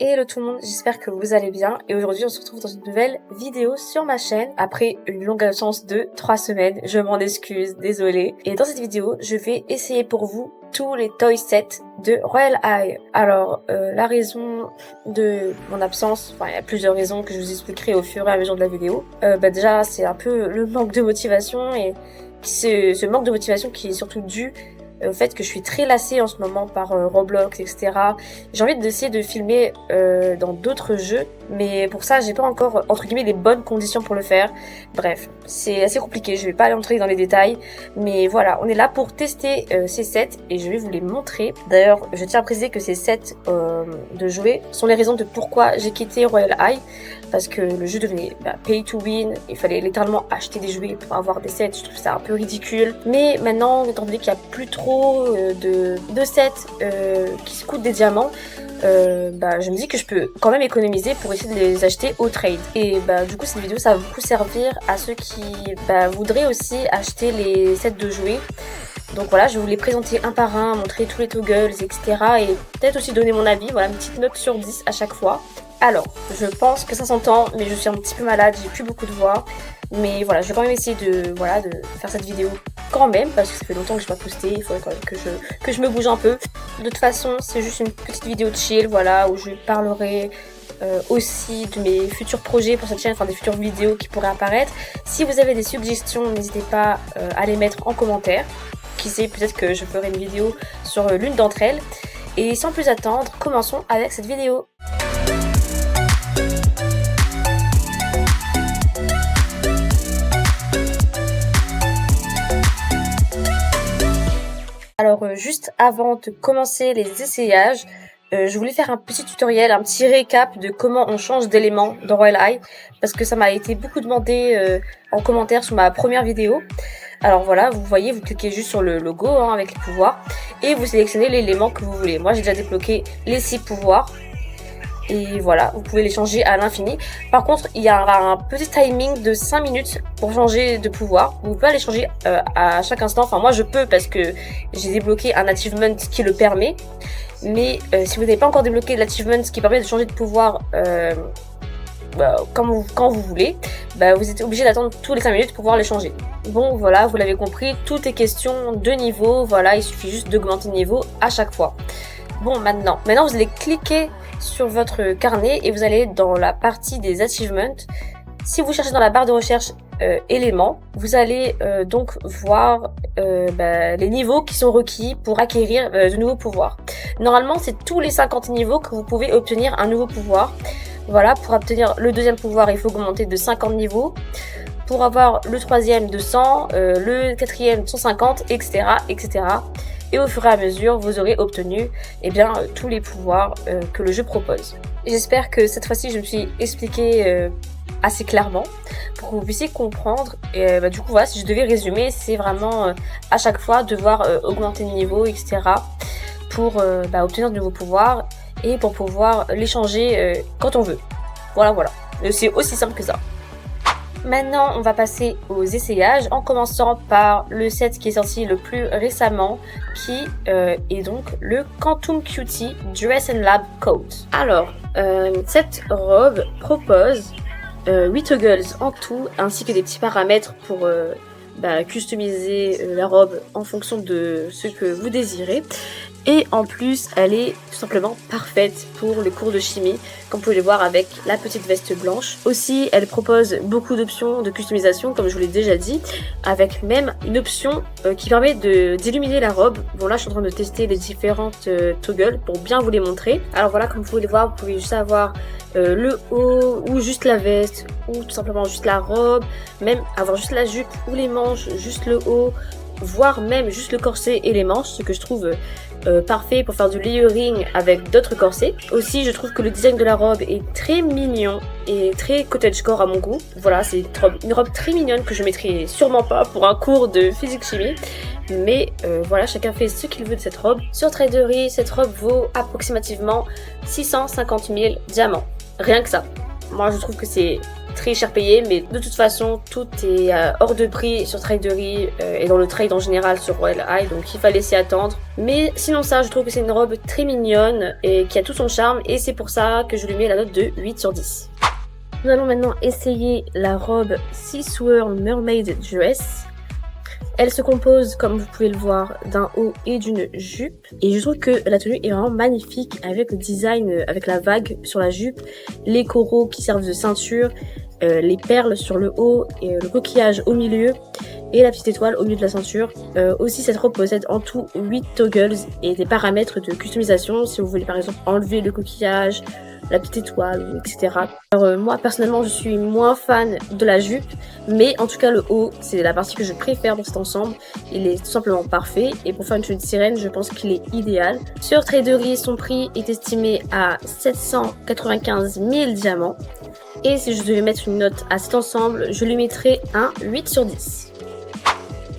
Hello tout le monde, j'espère que vous allez bien et aujourd'hui on se retrouve dans une nouvelle vidéo sur ma chaîne après une longue absence de 3 semaines, je m'en excuse, désolée. Et dans cette vidéo, je vais essayer pour vous tous les toy sets de Royale High. Alors la raison de mon absence, enfin il y a plusieurs raisons que je vous expliquerai au fur et à mesure de la vidéo. Déjà c'est un peu le manque de motivation et ce manque de motivation qui est surtout dû au fait que je suis très lassée en ce moment par Roblox, etc. J'ai envie d'essayer de filmer dans d'autres jeux, mais pour ça j'ai pas encore entre guillemets les bonnes conditions pour le faire. Bref, c'est assez compliqué, je vais pas aller entrer dans les détails, mais voilà, on est là pour tester ces sets et je vais vous les montrer. D'ailleurs, je tiens à préciser que ces sets de jouets sont les raisons de pourquoi j'ai quitté Royale High, parce que le jeu devenait pay to win, il fallait littéralement acheter des jouets pour avoir des sets, je trouve ça un peu ridicule. Mais maintenant, étant donné qu'il n'y a plus trop de sets qui se coûtent des diamants, je me dis que je peux quand même économiser pour essayer de les acheter au trade. Et du coup cette vidéo ça va beaucoup servir à ceux qui voudraient aussi acheter les sets de jouets. Donc voilà, je vais vous les présenter un par un, montrer tous les toggles, etc. Et peut-être aussi donner mon avis, voilà, une petite note sur 10 à chaque fois. Alors, je pense que ça s'entend, mais je suis un petit peu malade, j'ai plus beaucoup de voix. Mais voilà, je vais quand même essayer de faire cette vidéo quand même, parce que ça fait longtemps que je n'ai pas posté, il faudrait quand même que je me bouge un peu. De toute façon, c'est juste une petite vidéo de chill, voilà, où je parlerai aussi de mes futurs projets pour cette chaîne, enfin des futures vidéos qui pourraient apparaître. Si vous avez des suggestions, n'hésitez pas à les mettre en commentaire. Qui sait, peut-être que je ferai une vidéo sur l'une d'entre elles. Et sans plus attendre, commençons avec cette vidéo. Alors juste avant de commencer les essayages, je voulais faire un petit tutoriel, un petit récap de comment on change d'éléments dans Royale High, parce que ça m'a été beaucoup demandé en commentaire sur ma première vidéo. Alors voilà, vous voyez, vous cliquez juste sur le logo avec les pouvoirs et vous sélectionnez l'élément que vous voulez. Moi j'ai déjà débloqué les 6 pouvoirs et voilà, vous pouvez les changer à l'infini. Par contre, il y a un petit timing de 5 minutes pour changer de pouvoir. Vous pouvez les changer à chaque instant. Enfin moi je peux parce que j'ai débloqué un achievement qui le permet. Mais si vous n'avez pas encore débloqué l'achievement qui permet de changer de pouvoir quand vous voulez, vous êtes obligé d'attendre tous les 5 minutes pour pouvoir les changer. Bon voilà, vous l'avez compris, tout est question de niveau, voilà, il suffit juste d'augmenter de niveau à chaque fois. Bon, maintenant vous allez cliquer sur votre carnet et vous allez dans la partie des achievements. Si vous cherchez dans la barre de recherche éléments, vous allez donc voir les niveaux qui sont requis pour acquérir de nouveaux pouvoirs. Normalement, c'est tous les 50 niveaux que vous pouvez obtenir un nouveau pouvoir. Voilà, pour obtenir le deuxième pouvoir, il faut augmenter de 50 niveaux. Pour avoir le troisième de 100, le quatrième de 150, etc., etc. Et au fur et à mesure, vous aurez obtenu tous les pouvoirs que le jeu propose. J'espère que cette fois-ci, je me suis expliquée assez clairement pour que vous puissiez comprendre. Et du coup, voilà, si je devais résumer, c'est vraiment à chaque fois devoir augmenter de niveau, etc. pour obtenir de nouveaux pouvoirs et pour pouvoir les changer quand on veut. Voilà. C'est aussi simple que ça. Maintenant, on va passer aux essayages en commençant par le set qui est sorti le plus récemment, qui est donc le Quantum Cutie Dress and Lab Coat. Alors, cette robe propose 8 toggles en tout, ainsi que des petits paramètres pour customiser la robe en fonction de ce que vous désirez. Et en plus, elle est tout simplement parfaite pour le cours de chimie, comme vous pouvez le voir avec la petite veste blanche. Aussi, elle propose beaucoup d'options de customisation, comme je vous l'ai déjà dit, avec même une option qui permet d'illuminer la robe. Bon là, je suis en train de tester les différentes toggles pour bien vous les montrer. Alors voilà, comme vous pouvez le voir, vous pouvez juste avoir le haut ou juste la veste ou tout simplement juste la robe, même avoir juste la jupe ou les manches, juste le haut, voire même juste le corset et les manches, ce que je trouve parfait pour faire du layering avec d'autres corsets. Aussi, je trouve que le design de la robe est très mignon et très cottagecore à mon goût. Voilà, c'est une robe très mignonne que je mettrai sûrement pas pour un cours de physique-chimie. Mais voilà, chacun fait ce qu'il veut de cette robe. Sur Traderie, cette robe vaut approximativement 650 000 diamants. Rien que ça. Moi, je trouve que c'est très cher payé, mais de toute façon tout est hors de prix sur Traderie et dans le trade en général sur Royal Eye, donc il fallait s'y attendre. Mais sinon ça, je trouve que c'est une robe très mignonne et qui a tout son charme, et c'est pour ça que je lui mets la note de 8 sur 10. Nous allons maintenant essayer la robe Sea Swirl Mermaid Dress. Elle se compose, comme vous pouvez le voir, d'un haut et d'une jupe. Et je trouve que la tenue est vraiment magnifique avec le design, avec la vague sur la jupe, les coraux qui servent de ceinture, les perles sur le haut et le coquillage au milieu et la petite étoile au milieu de la ceinture. Aussi, cette robe possède en tout 8 toggles et des paramètres de customisation si vous voulez par exemple enlever le coquillage, la petite étoile, etc. Alors moi personnellement je suis moins fan de la jupe, mais en tout cas le haut c'est la partie que je préfère dans cet ensemble. Il est tout simplement parfait et pour faire une tenue de sirène je pense qu'il est idéal. Sur Traderie son prix est estimé à 795 000 diamants et si je devais mettre une note à cet ensemble je lui mettrais un 8 sur 10.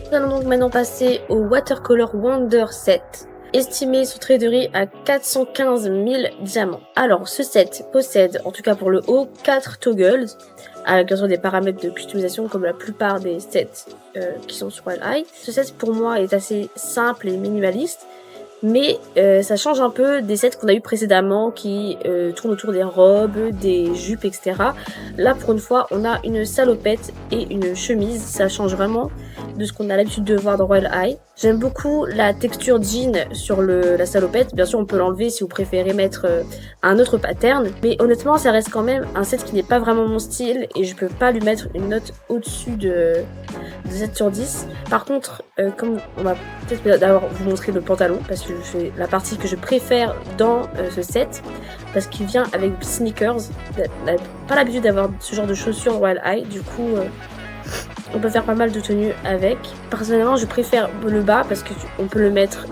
Nous allons donc maintenant passer au Watercolor Wonder Set, estimé sur Traderie à 415 000 diamants. Alors ce set possède, en tout cas pour le haut, 4 toggles, avec bien sûr des paramètres de customisation comme la plupart des sets qui sont sur Royal Eye. Ce set pour moi est assez simple et minimaliste, mais ça change un peu des sets qu'on a eu précédemment qui tournent autour des robes, des jupes, etc. Là pour une fois on a une salopette et une chemise, ça change vraiment de ce qu'on a l'habitude de voir dans Royal Eye. J'aime beaucoup la texture jean sur la salopette. Bien sûr on peut l'enlever si vous préférez mettre un autre pattern, mais honnêtement ça reste quand même un set qui n'est pas vraiment mon style et je peux pas lui mettre une note au-dessus de 7 sur 10. Par contre comme on va peut-être d'abord vous montrer le pantalon parce que c'est la partie que je préfère dans ce set, parce qu'il vient avec sneakers. On n'a pas l'habitude d'avoir ce genre de chaussures Royal Eye, du coup on peut faire pas mal de tenues avec. Personnellement je préfère le bas parce qu'on peut le mettre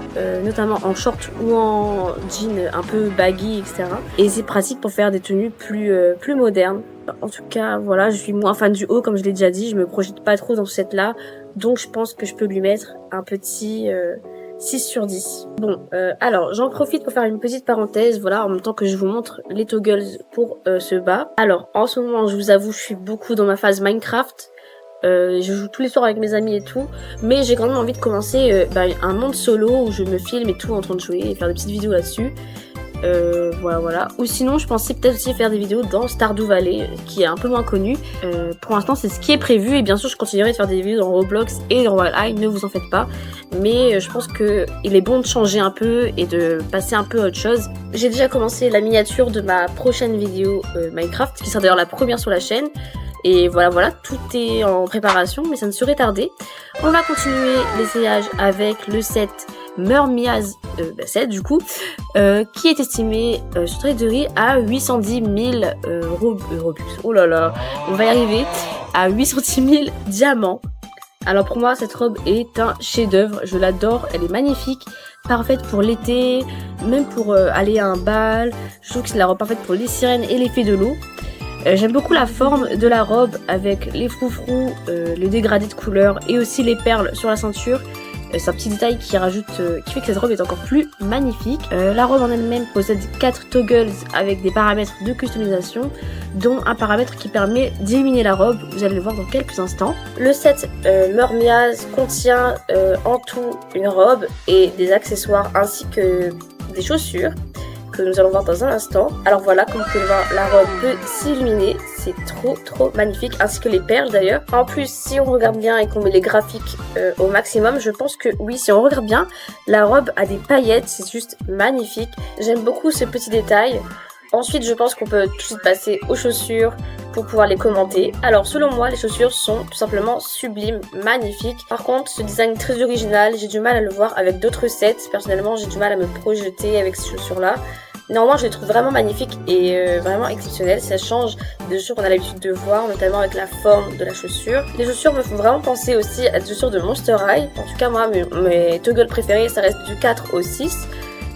notamment en short ou en jean un peu baggy, etc. Et c'est pratique pour faire des tenues plus modernes. En tout cas voilà, je suis moins fan du haut comme je l'ai déjà dit, je me projette pas trop dans ce set là, donc je pense que je peux lui mettre un petit 6 sur 10. Bon, alors j'en profite pour faire une petite parenthèse, voilà, en même temps que je vous montre les toggles pour ce bas. Alors en ce moment je vous avoue je suis beaucoup dans ma phase Minecraft. Je joue tous les soirs avec mes amis et tout, mais j'ai quand même envie de commencer un monde solo où je me filme et tout en train de jouer et faire des petites vidéos là-dessus. Voilà. Ou sinon je pensais peut-être aussi faire des vidéos dans Stardew Valley qui est un peu moins connu. Pour l'instant c'est ce qui est prévu et bien sûr je continuerai de faire des vidéos dans Roblox et dans Royal Eye, ne vous en faites pas. Mais je pense que il est bon de changer un peu et de passer un peu à autre chose. J'ai déjà commencé la miniature de ma prochaine vidéo Minecraft qui sera d'ailleurs la première sur la chaîne. Et voilà, tout est en préparation, mais ça ne saurait tarder. On va continuer l'essayage avec le set Mermia's set du coup, qui est estimé sur Traderie à 810 000 Robux. Oh là là, on va y arriver, à 810 000 diamants. Alors pour moi, cette robe est un chef-d'œuvre, je l'adore, elle est magnifique, parfaite pour l'été, même pour aller à un bal. Je trouve que c'est la robe parfaite pour les sirènes et les fées de l'eau. J'aime beaucoup la forme de la robe avec les froufrous, le dégradé de couleur et aussi les perles sur la ceinture. C'est un petit détail qui fait que cette robe est encore plus magnifique. La robe en elle-même possède 4 toggles avec des paramètres de customisation, dont un paramètre qui permet d'éliminer la robe, vous allez le voir dans quelques instants. Le set Mermia's contient en tout une robe et des accessoires ainsi que des chaussures que nous allons voir dans un instant. Alors voilà, comme vous pouvez le voir, la robe peut s'illuminer, c'est trop magnifique, ainsi que les perles d'ailleurs. En plus, si on regarde bien et qu'on met les graphiques au maximum, je pense que oui, si on regarde bien, la robe a des paillettes, c'est juste magnifique. J'aime beaucoup ce petit détail. Ensuite, je pense qu'on peut tout de suite passer aux chaussures pour pouvoir les commenter. Alors selon moi, les chaussures sont tout simplement sublimes, magnifiques. Par contre, ce design très original, j'ai du mal à le voir avec d'autres sets. Personnellement, j'ai du mal à me projeter avec ces chaussures-là. Néanmoins, je les trouve vraiment magnifiques et vraiment exceptionnelles. Ça change des chaussures qu'on a l'habitude de voir, notamment avec la forme de la chaussure. Les chaussures me font vraiment penser aussi à des chaussures de Monster High. En tout cas, moi, mes toggles préférés, ça reste du 4 au 6.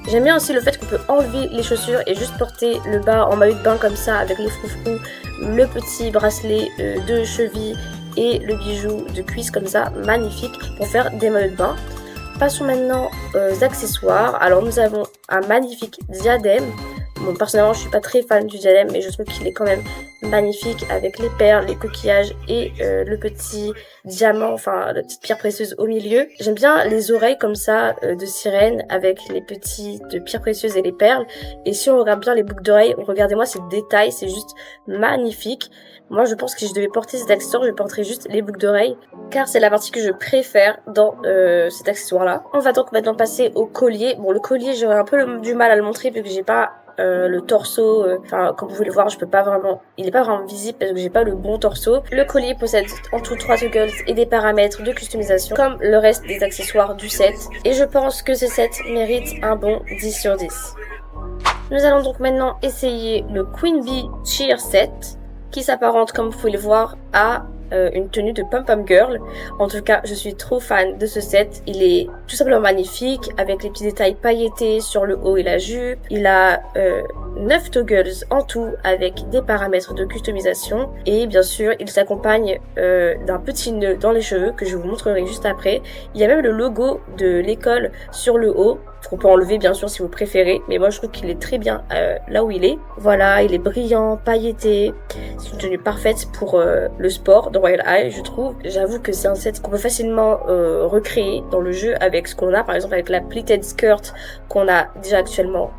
J'aime bien aussi le fait qu'on peut enlever les chaussures et juste porter le bas en maillot de bain comme ça, avec les froufrous, le petit bracelet de cheville et le bijou de cuisse comme ça, magnifique pour faire des maillots de bain. Passons maintenant aux accessoires. Alors nous avons un magnifique diadème Bon, personnellement, je suis pas très fan du diadème, mais je trouve qu'il est quand même magnifique avec les perles, les coquillages et le petit diamant, enfin la petite pierre précieuse au milieu. J'aime bien les oreilles comme ça de sirène avec les petites pierres précieuses et les perles. Et si on regarde bien les boucles d'oreilles, regardez-moi ces détails, c'est juste magnifique. Moi, je pense que si je devais porter cet accessoire, je porterais juste les boucles d'oreilles, car c'est la partie que je préfère dans cet accessoire-là. On va donc maintenant passer au collier. Bon, le collier, j'aurais un peu du mal à le montrer, vu que j'ai pas le torso, enfin comme vous pouvez le voir, je peux pas vraiment, il est pas vraiment visible parce que j'ai pas le bon torso. Le collier possède en tout 3 toggles et des paramètres de customisation comme le reste des accessoires du set, et je pense que ce set mérite un bon 10 sur 10. Nous allons donc maintenant essayer le Queen Bee Cheer Set, qui s'apparente, comme vous pouvez le voir, à une tenue de pom-pom girl. En tout cas, je suis trop fan de ce set. Il est tout simplement magnifique, avec les petits détails pailletés sur le haut et la jupe. Il a 9 toggles en tout, avec des paramètres de customisation. Et bien sûr, il s'accompagne d'un petit nœud dans les cheveux, que je vous montrerai juste après. Il y a même le logo de l'école sur le haut, qu'on peut enlever bien sûr si vous préférez, mais moi je trouve qu'il est très bien là où il est. Voilà, il est brillant, pailleté, c'est une tenue parfaite pour le sport de Royal High, je trouve. J'avoue que c'est un set qu'on peut facilement recréer dans le jeu avec ce qu'on a, par exemple avec la pleated skirt qu'on a déjà actuellement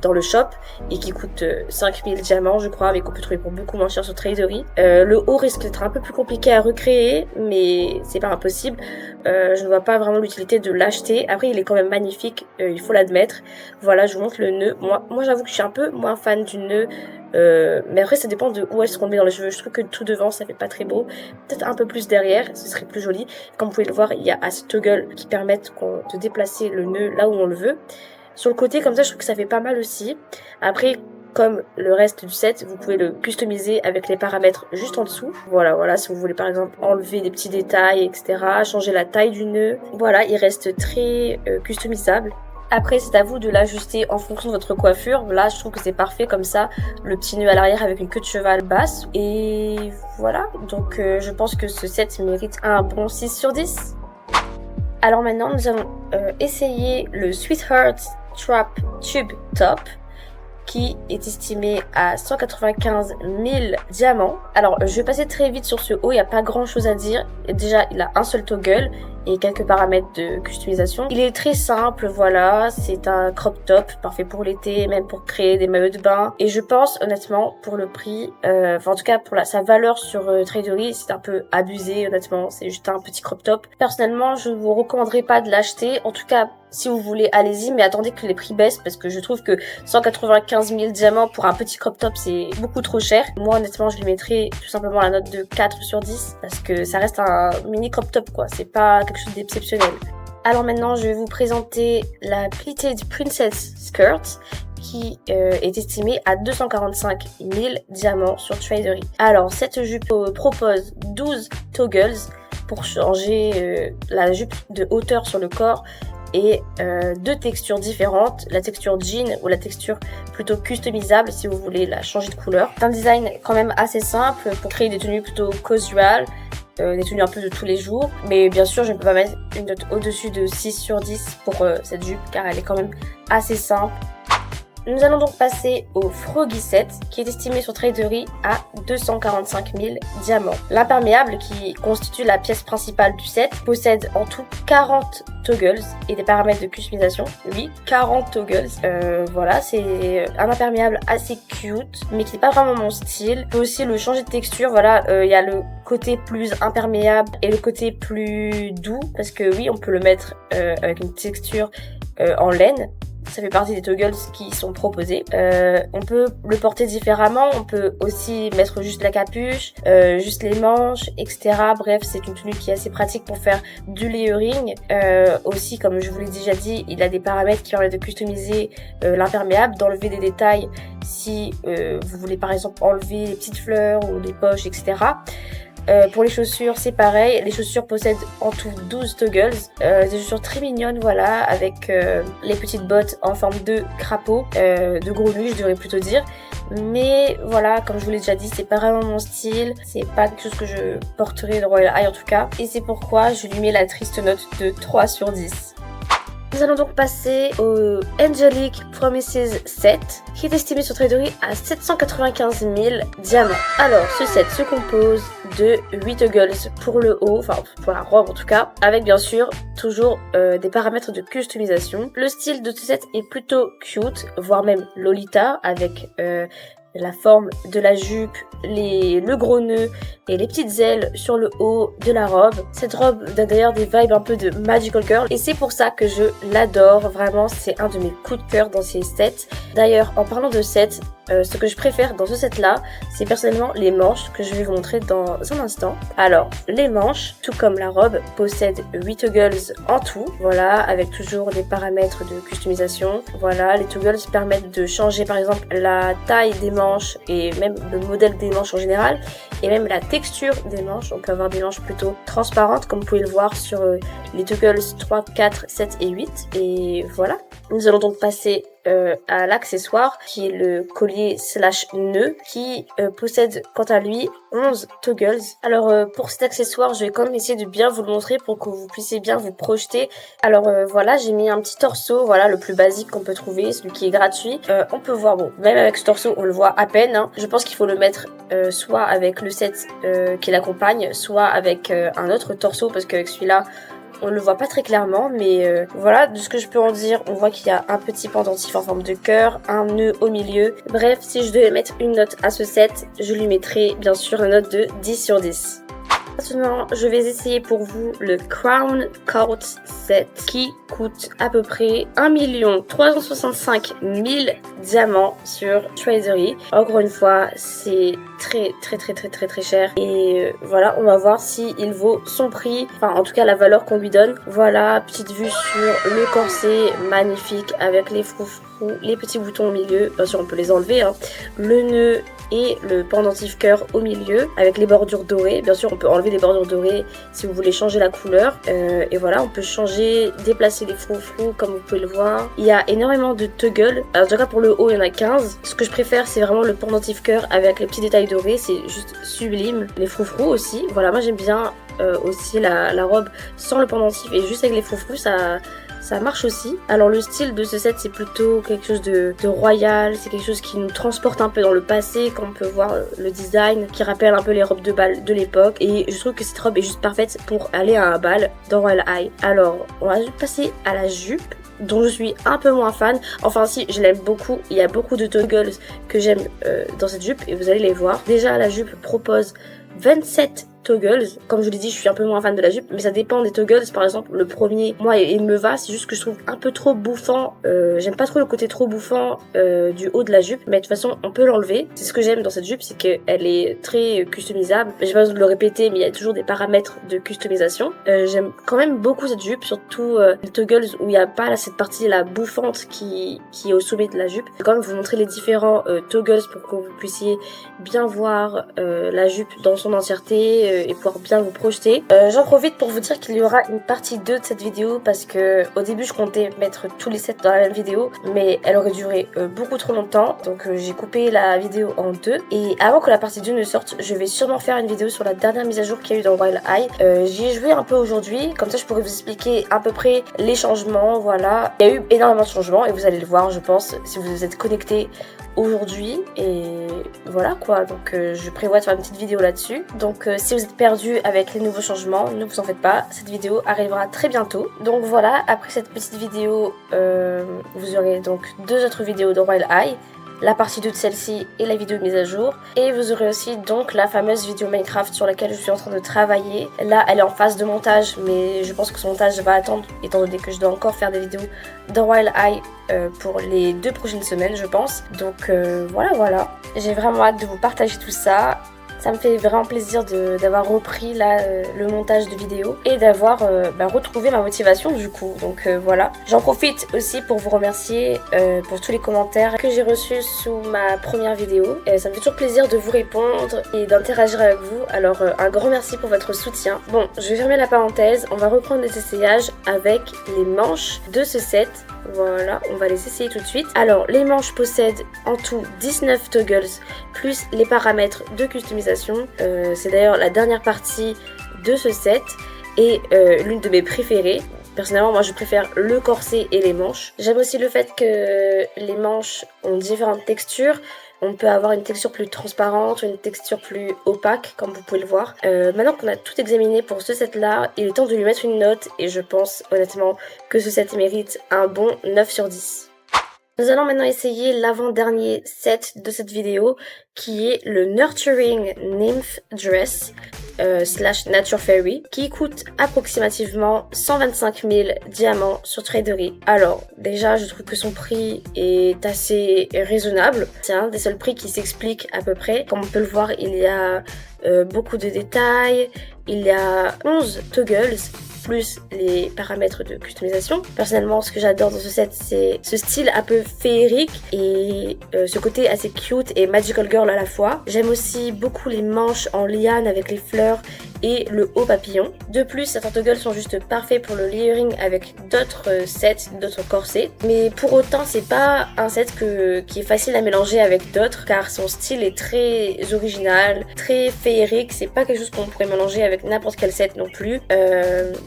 dans le shop et qui coûte 5000 diamants je crois, mais qu'on peut trouver pour beaucoup moins cher sur Traderie. Le haut risque d'être un peu plus compliqué à recréer, mais c'est pas impossible. Je ne vois pas vraiment l'utilité de l'acheter. Après il est quand même magnifique, il faut l'admettre. Voilà, je vous montre le nœud. Moi j'avoue que je suis un peu moins fan du nœud, mais après ça dépend de où est-ce qu'on le met dans les cheveux. Je trouve que tout devant ça fait pas très beau, peut-être un peu plus derrière, ce serait plus joli. Comme vous pouvez le voir, il y a assez de toggles qui permettent de déplacer le nœud là où on le veut. Sur le côté, comme ça, je trouve que ça fait pas mal aussi. Après, comme le reste du set, vous pouvez le customiser avec les paramètres juste en dessous. Voilà, si vous voulez par exemple enlever des petits détails, etc., changer la taille du nœud. Voilà, il reste très customisable. Après, c'est à vous de l'ajuster en fonction de votre coiffure. Là, je trouve que c'est parfait comme ça, le petit nœud à l'arrière avec une queue de cheval basse. Et voilà, donc je pense que ce set mérite un bon 6 sur 10. Alors maintenant, nous allons essayer le Sweetheart Trap Tube Top, qui est estimé à 195 000 diamants. Alors, je vais passer très vite sur ce haut, il n'y a pas grand chose à dire. Déjà, il a un seul toggle et quelques paramètres de customisation. Il est très simple, voilà, c'est un crop top, parfait pour l'été, même pour créer des maillots de bain. Et je pense, honnêtement, pour le prix, en tout cas pour sa valeur sur Traderie, c'est un peu abusé, honnêtement, c'est juste un petit crop top. Personnellement, je ne vous recommanderais pas de l'acheter, en tout cas, si vous voulez, allez-y, mais attendez que les prix baissent parce que je trouve que 195 000 diamants pour un petit crop top, c'est beaucoup trop cher. Moi, honnêtement, je lui mettrais tout simplement la note de 4 sur 10 parce que ça reste un mini crop top, quoi. C'est pas quelque chose d'exceptionnel. Alors maintenant, je vais vous présenter la Pleated Princess Skirt qui est estimée à 245 000 diamants sur Traderie. Alors, cette jupe propose 12 toggles pour changer la jupe de hauteur sur le corps et deux textures différentes, la texture jean ou la texture plutôt customisable si vous voulez la changer de couleur. C'est un design quand même assez simple pour créer des tenues plutôt casual, des tenues un peu de tous les jours, mais bien sûr je ne peux pas mettre une note au-dessus de 6 sur 10 pour cette jupe car elle est quand même assez simple. Nous allons donc passer au Froggy Set qui est estimé sur Traderie à 245 000 diamants. L'imperméable qui constitue la pièce principale du set possède en tout 40 toggles et des paramètres de customisation. Oui, 40 toggles. Voilà, c'est un imperméable assez cute mais qui n'est pas vraiment mon style. On peut aussi le changer de texture. Voilà, il y a le côté plus imperméable et le côté plus doux parce que oui, on peut le mettre avec une texture en laine. Ça fait partie des toggles qui sont proposés. On peut le porter différemment. On peut aussi mettre juste la capuche, juste les manches, etc. Bref, c'est une tenue qui est assez pratique pour faire du layering. Aussi, comme je vous l'ai déjà dit, il a des paramètres qui permettent de customiser l'imperméable, d'enlever des détails si vous voulez par exemple enlever les petites fleurs ou les poches, etc. Pour les chaussures, c'est pareil. Les chaussures possèdent en tout 12 toggles. Des chaussures très mignonnes, voilà, avec les petites bottes en forme de crapaud, de grenouille, je devrais plutôt dire. Mais voilà, comme je vous l'ai déjà dit, c'est pas vraiment mon style. C'est pas quelque chose que je porterai de Royal High en tout cas. Et c'est pourquoi je lui mets la triste note de 3 sur 10. Nous allons donc passer au Angelic Promises set, qui est estimé sur Traderie à 795 000 diamants. Alors, ce set se compose de 8 toggles pour le haut, enfin pour la robe en tout cas, avec bien sûr toujours des paramètres de customisation. Le style de ce set est plutôt cute, voire même Lolita, avec la forme de la jupe, le gros nœud et les petites ailes sur le haut de la robe. Cette robe a d'ailleurs des vibes un peu de Magical Girl et c'est pour ça que je l'adore. Vraiment, c'est un de mes coups de cœur dans ces sets. D'ailleurs, en parlant de sets, ce que je préfère dans ce set là, c'est personnellement les manches que je vais vous montrer dans un instant. Alors, les manches, tout comme la robe, possèdent 8 toggles en tout. Voilà, avec toujours des paramètres de customisation. Voilà, les toggles permettent de changer par exemple la taille des manches et même le modèle des manches en général et même la texture des manches. On peut avoir des manches plutôt transparentes comme vous pouvez le voir sur les toggles 3, 4, 7 et 8. Et voilà. Nous allons donc passer à l'accessoire qui est le collier slash nœud qui possède quant à lui 11 toggles. Alors pour cet accessoire, je vais quand même essayer de bien vous le montrer pour que vous puissiez bien vous projeter. Alors voilà, j'ai mis un petit torseau, voilà, le plus basique qu'on peut trouver, celui qui est gratuit. On peut voir, bon, même avec ce torseau, on le voit à peine, hein. Je pense qu'il faut le mettre soit avec le set qui l'accompagne, soit avec un autre torseau parce qu'avec celui-là, on le voit pas très clairement, mais voilà, de ce que je peux en dire, on voit qu'il y a un petit pendentif en forme de cœur, un nœud au milieu. Bref, si je devais mettre une note à ce set, je lui mettrais bien sûr une note de 10 sur 10. Maintenant, je vais essayer pour vous le Crown Court set qui coûte à peu près 1 365 000 diamants sur Traderie. Encore une fois, c'est très cher et voilà, on va voir si il vaut son prix, enfin en tout cas la valeur qu'on lui donne. Voilà, petite vue sur le corset magnifique avec les froufrous, les petits boutons au milieu, bien sûr on peut les enlever, hein. Le nœud et le pendentif cœur au milieu avec les bordures dorées. Bien sûr on peut enlever les bordures dorées si vous voulez changer la couleur et voilà, on peut changer, déplacer les froufrous comme vous pouvez le voir. Il y a énormément de toggles, alors déjà pour le haut il y en a 15. Ce que je préfère c'est vraiment le pendentif cœur avec les petits détails dorés, c'est juste sublime. Les froufrous aussi, voilà, moi j'aime bien aussi la robe sans le pendentif et juste avec les froufrous, ça marche aussi. Alors le style de ce set c'est plutôt quelque chose de royal, c'est quelque chose qui nous transporte un peu dans le passé, comme on peut voir le design qui rappelle un peu les robes de bal de l'époque, et je trouve que cette robe est juste parfaite pour aller à un bal dans Royal High. Alors on va passer à la jupe dont je suis un peu moins fan, enfin si, je l'aime beaucoup, il y a beaucoup de toggles que j'aime dans cette jupe et vous allez les voir. Déjà la jupe propose 27 toggles, comme je l'ai dit je suis un peu moins fan de la jupe mais ça dépend des toggles. Par exemple le premier, moi il me va, c'est juste que je trouve un peu trop bouffant, j'aime pas trop le côté trop bouffant du haut de la jupe, mais de toute façon on peut l'enlever. C'est ce que j'aime dans cette jupe, c'est qu'elle est très customisable, j'ai pas besoin de le répéter mais il y a toujours des paramètres de customisation. J'aime quand même beaucoup cette jupe, surtout les toggles où il n'y a pas là, cette partie là bouffante qui est au sommet de la jupe. Je vais quand même vous montrer les différents toggles pour que vous puissiez bien voir la jupe dans son entièreté et pouvoir bien vous projeter. J'en profite pour vous dire qu'il y aura une partie 2 de cette vidéo parce que au début je comptais mettre tous les sets dans la même vidéo mais elle aurait duré beaucoup trop longtemps, donc j'ai coupé la vidéo en deux et avant que la partie 2 ne sorte je vais sûrement faire une vidéo sur la dernière mise à jour qu'il y a eu dans Royal High. J'y ai joué un peu aujourd'hui, comme ça je pourrais vous expliquer à peu près les changements. Voilà, il y a eu énormément de changements et vous allez le voir je pense si vous êtes connectés aujourd'hui et voilà quoi. Donc je prévois de faire une petite vidéo là-dessus, donc si vous êtes perdu avec les nouveaux changements, ne vous en faites pas, cette vidéo arrivera très bientôt. Donc voilà, après cette petite vidéo vous aurez donc 2 autres vidéos de Royal High, la partie 2 de celle-ci et la vidéo de mise à jour, et vous aurez aussi donc la fameuse vidéo Minecraft sur laquelle je suis en train de travailler. Là elle est en phase de montage mais je pense que son montage va attendre étant donné que je dois encore faire des vidéos dans Royal High pour les 2 prochaines semaines je pense. Donc voilà, j'ai vraiment hâte de vous partager tout ça. Ça me fait vraiment plaisir d'avoir repris là le montage de vidéos et d'avoir retrouvé ma motivation du coup. Donc voilà. J'en profite aussi pour vous remercier pour tous les commentaires que j'ai reçus sous ma première vidéo. Et ça me fait toujours plaisir de vous répondre et d'interagir avec vous. Alors un grand merci pour votre soutien. Bon, je vais fermer la parenthèse. On va reprendre les essayages avec les manches de ce set. Voilà, on va les essayer tout de suite. Alors, les manches possèdent en tout 19 toggles, plus les paramètres de customisation. C'est d'ailleurs la dernière partie de ce set et l'une de mes préférées. Personnellement, moi je préfère le corset et les manches. J'aime aussi le fait que les manches ont différentes textures. On peut avoir une texture plus transparente, une texture plus opaque, comme vous pouvez le voir. Maintenant qu'on a tout examiné pour ce set-là, il est temps de lui mettre une note et je pense honnêtement que ce set mérite un bon 9 sur 10. Nous allons maintenant essayer l'avant-dernier set de cette vidéo qui est le Nurturing Nymph Dress slash Nature Fairy qui coûte approximativement 125 000 diamants sur Traderie. Alors déjà je trouve que son prix est assez raisonnable. C'est un des seuls prix qui s'explique à peu près. Comme on peut le voir, il y a beaucoup de détails, il y a 11 toggles plus les paramètres de customisation. Personnellement, ce que j'adore dans ce set, c'est ce style un peu féerique et ce côté assez cute et magical girl à la fois. J'aime aussi beaucoup les manches en liane avec les fleurs et le haut papillon. De plus, certains toggles sont juste parfaits pour le layering avec d'autres sets, d'autres corsets. Mais pour autant, c'est pas un set qui est facile à mélanger avec d'autres car son style est très original, très féerique. C'est pas quelque chose qu'on pourrait mélanger avec n'importe quel set non plus.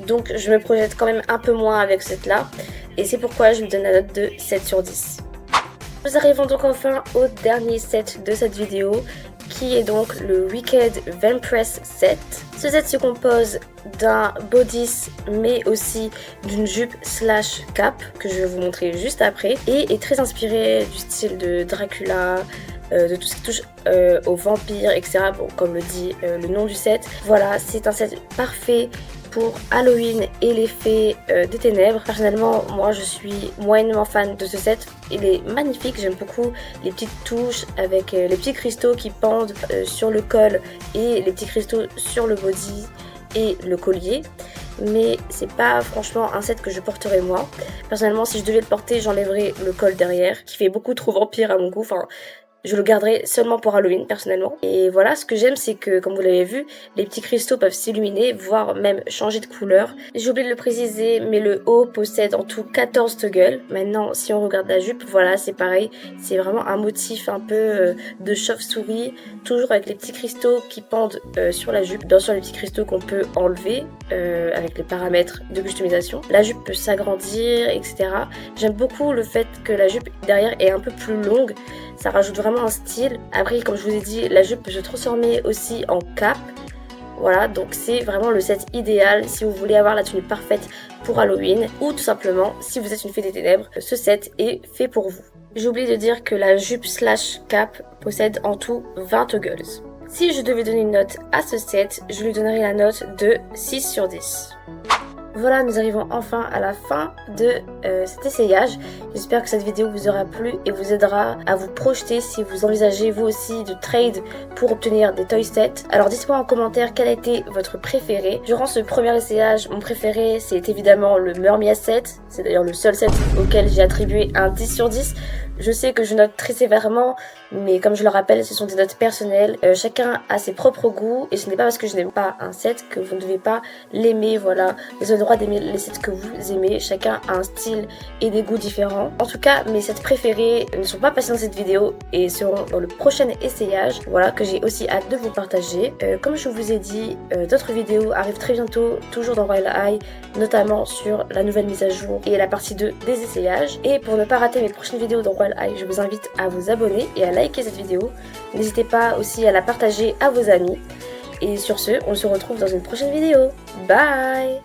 Donc je me projette quand même un peu moins avec ce set là. Et c'est pourquoi je lui donne la note de 7 sur 10. Nous arrivons donc enfin au dernier set de cette vidéo qui est donc le Wicked Vampiress set. Ce set se compose d'un bodice mais aussi d'une jupe slash cap que je vais vous montrer juste après et est très inspiré du style de Dracula, de tout ce qui touche aux vampires, etc. Bon, comme le dit le nom du set. Voilà, c'est un set parfait pour Halloween et les fées des ténèbres. Personnellement, moi je suis moyennement fan de ce set. Il est magnifique, j'aime beaucoup les petites touches avec les petits cristaux qui pendent sur le col et les petits cristaux sur le body et le collier. Mais c'est pas franchement un set que je porterai moi. Personnellement, si je devais le porter, j'enlèverais le col derrière qui fait beaucoup trop vampire à mon goût. Enfin, je le garderai seulement pour Halloween personnellement. Et voilà, ce que j'aime c'est que comme vous l'avez vu, les petits cristaux peuvent s'illuminer, voire même changer de couleur. J'ai oublié de le préciser, mais le haut possède en tout 14 toggles. Maintenant, si on regarde la jupe, voilà, c'est pareil. C'est vraiment un motif un peu de chauve-souris, toujours avec les petits cristaux qui pendent sur la jupe. Bien sûr, les petits cristaux qu'on peut enlever avec les paramètres de customisation. La jupe peut s'agrandir, etc. J'aime beaucoup le fait que la jupe derrière est un peu plus longue. Ça rajoute vraiment un style. Après, comme je vous ai dit, la jupe peut se transformer aussi en cape. Voilà, donc c'est vraiment le set idéal si vous voulez avoir la tenue parfaite pour Halloween ou tout simplement si vous êtes une fée des ténèbres, ce set est fait pour vous. J'ai oublié de dire que la jupe slash cap possède en tout 20 toggles. Si je devais donner une note à ce set, je lui donnerais la note de 6 sur 10. Voilà, nous arrivons enfin à la fin de cet essayage. J'espère que cette vidéo vous aura plu et vous aidera à vous projeter si vous envisagez vous aussi de trade pour obtenir des toy sets. Alors dites-moi en commentaire quel a été votre préféré. Durant ce premier essayage, mon préféré c'est évidemment le Mermia set. C'est d'ailleurs le seul set auquel j'ai attribué un 10 sur 10. Je sais que je note très sévèrement, mais comme je le rappelle, ce sont des notes personnelles. Chacun a ses propres goûts et ce n'est pas parce que je n'aime pas un set que vous ne devez pas l'aimer. Voilà, vous avez le droit d'aimer les sets que vous aimez. Chacun a un style et des goûts différents. En tout cas, mes sets préférés ne sont pas passés dans cette vidéo et seront dans le prochain essayage. Voilà, que j'ai aussi hâte de vous partager. Comme je vous ai dit, d'autres vidéos arrivent très bientôt, toujours dans Royal High, notamment sur la nouvelle mise à jour et la partie 2 des essayages. Et pour ne pas rater mes prochaines vidéos dans Royal High, je vous invite à vous abonner et à liker cette vidéo. N'hésitez pas aussi à la partager à vos amis. Et sur ce, on se retrouve dans une prochaine vidéo. Bye!